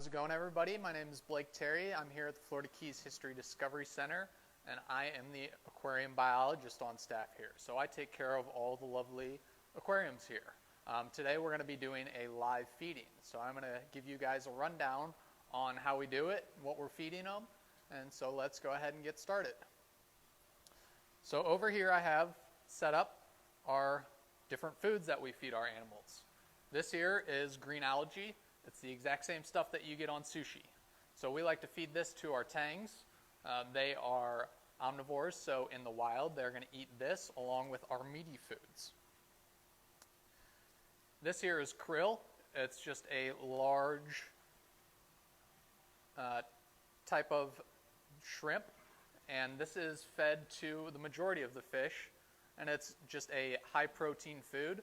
How's it going, everybody? My name is Blake Terry. I'm here at the Florida Keys History Discovery Center, and I am the aquarium biologist on staff here. So I take care of all the lovely aquariums here. Today we're going to be doing a live feeding. So I'm going to give you guys a rundown on how we do it, what we're feeding them, and so let's go ahead and get started. So over here I have set up our different foods that we feed our animals. This here is green algae. It's the exact same stuff that you get on sushi. So we like to feed this to our tangs. They are omnivores, so in the wild they're going to eat this along with our meaty foods. This here is krill. It's just a large type of shrimp, and this is fed to the majority of the fish, and it's just a high protein food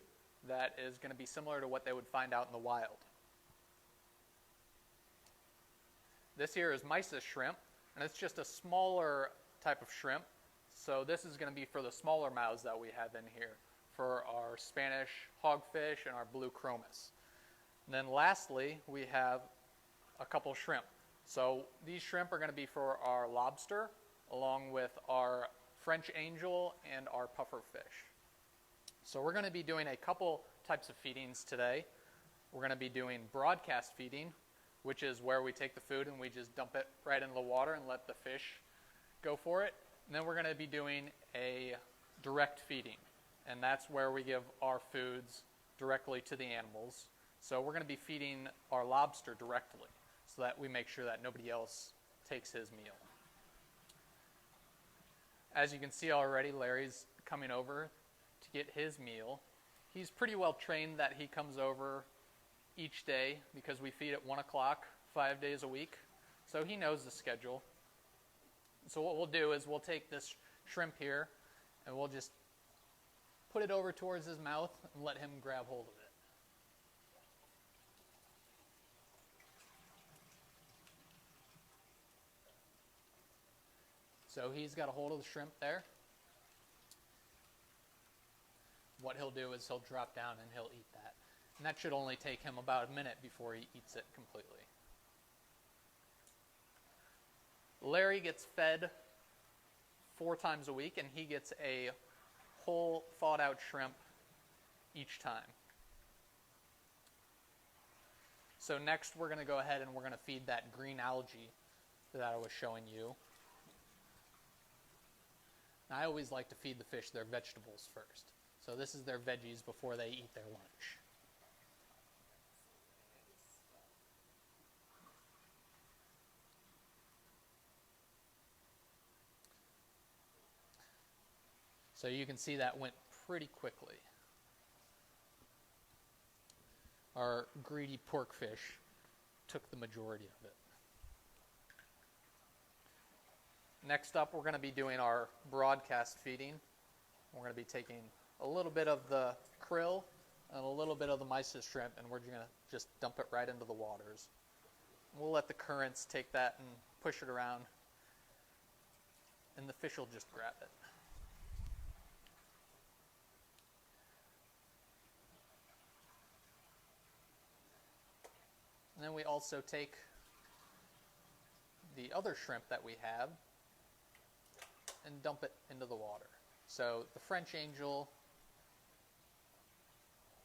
that is going to be similar to what they would find out in the wild. This here is mysis shrimp, and it's just a smaller type of shrimp. So this is going to be for the smaller mouths that we have in here, for our Spanish hogfish and our blue chromis. And then lastly, we have a couple shrimp. So these shrimp are going to be for our lobster, along with our French angel and our puffer fish. So we're going to be doing a couple types of feedings today. We're going to be doing broadcast feeding, which is where we take the food and we just dump it right into the water and let the fish go for it. And then we're going to be doing a direct feeding, and that's where we give our foods directly to the animals. So we're going to be feeding our lobster directly so that we make sure that nobody else takes his meal. As you can see already, Larry's coming over to get his meal. He's pretty well trained that he comes over each day because we feed at 1 o'clock 5 days a week. So he knows the schedule. So what we'll do is we'll take this shrimp here and we'll just put it over towards his mouth and let him grab hold of it. So he's got a hold of the shrimp there. What he'll do is he'll drop down and he'll eat that. And that should only take him about a minute before he eats it completely. Larry gets fed 4 times a week, and he gets a whole thawed out shrimp each time. So next we're going to go ahead and we're going to feed that green algae that I was showing you. And I always like to feed the fish their vegetables first. So this is their veggies before they eat their lunch. So you can see that went pretty quickly. Our greedy porkfish took the majority of it. Next up, we're going to be doing our broadcast feeding. We're going to be taking a little bit of the krill and a little bit of the mysis shrimp, and we're going to just dump it right into the waters. We'll let the currents take that and push it around, and the fish will just grab it. And then we also take the other shrimp that we have and dump it into the water. So the French angel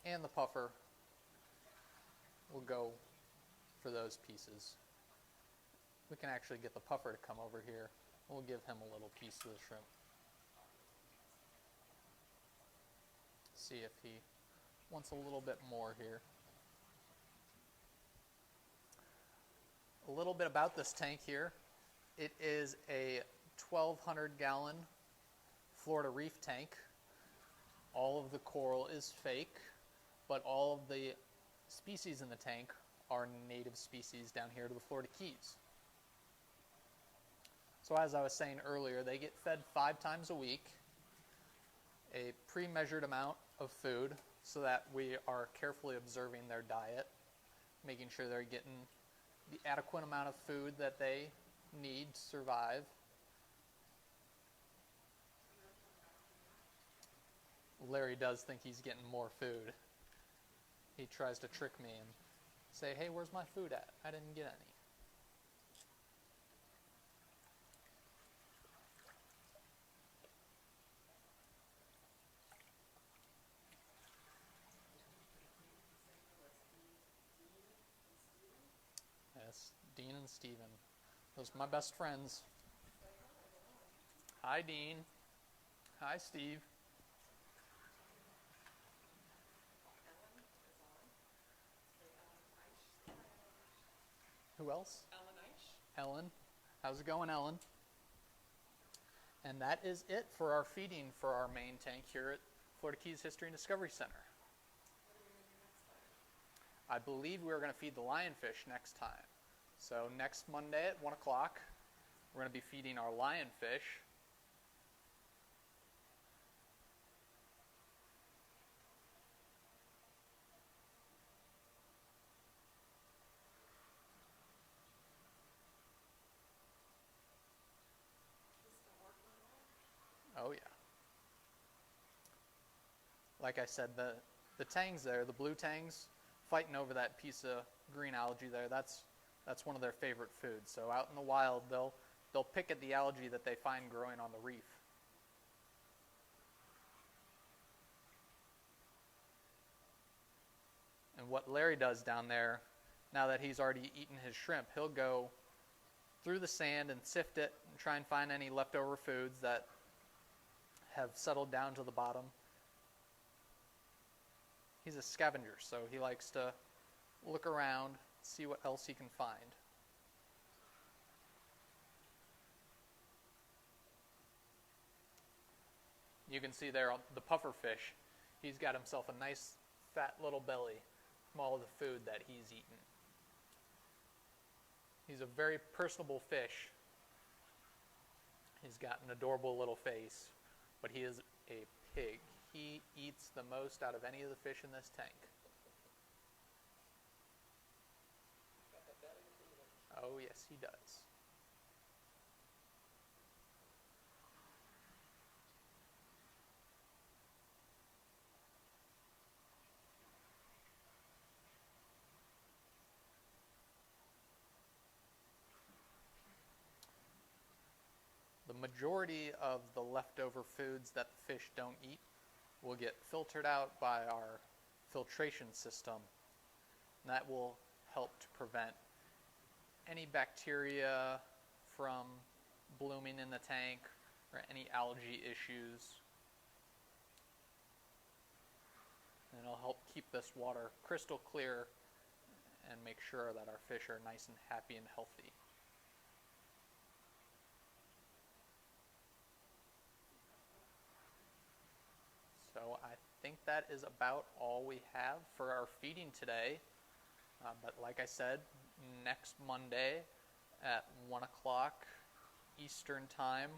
and the puffer will go for those pieces. We can actually get the puffer to come over here. We'll give him a little piece of the shrimp. See if he wants a little bit more here. A little bit about this tank here. It is a 1,200-gallon Florida reef tank. All of the coral is fake, but all of the species in the tank are native species down here to the Florida Keys. So as I was saying earlier, they get fed 5 times a week, a pre-measured amount of food so that we are carefully observing their diet, making sure they're getting the adequate amount of food that they need to survive. Larry does think he's getting more food. He tries to trick me and say, hey, where's my food at? I didn't get any. Yes, Dean and Steven. Those are my best friends. Hi, Dean. Hi, Steve. Who else? Ellen. How's it going, Ellen? And that is it for our feeding for our main tank here at Florida Keys History and Discovery Center. I believe we're going to feed the lionfish next time. So next Monday at 1 o'clock, we're going to be feeding our lionfish. Oh yeah. Like I said, the tangs there, the blue tangs, fighting over that piece of green algae there, that's one of their favorite foods. So out in the wild, they'll pick at the algae that they find growing on the reef. And what Larry does down there, now that he's already eaten his shrimp, he'll go through the sand and sift it and try and find any leftover foods that have settled down to the bottom. He's a scavenger, so he likes to look around, see what else he can find. You can see there the pufferfish. He's got himself a nice fat little belly from all of the food that he's eaten. He's a very personable fish. He's got an adorable little face, but he is a pig. He eats the most out of any of the fish in this tank. Oh yes, he does. The majority of the leftover foods that the fish don't eat will get filtered out by our filtration system. And that will help to prevent any bacteria from blooming in the tank or any algae issues. And it'll help keep this water crystal clear and make sure that our fish are nice and happy and healthy. So I think that is about all we have for our feeding today. But like I said, next Monday at 1 o'clock Eastern Time,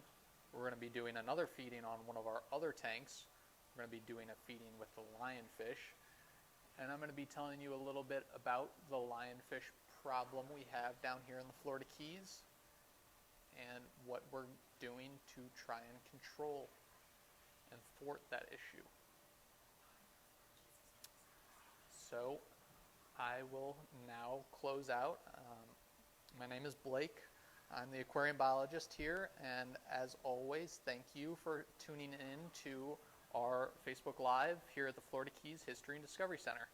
we're going to be doing another feeding on one of our other tanks. We're going to be doing a feeding with the lionfish. And I'm going to be telling you a little bit about the lionfish problem we have down here in the Florida Keys and what we're doing to try and control and thwart that issue. So I will now close out. My name is Blake. I'm the aquarium biologist here, and as always, thank you for tuning in to our Facebook Live here at the Florida Keys History and Discovery Center.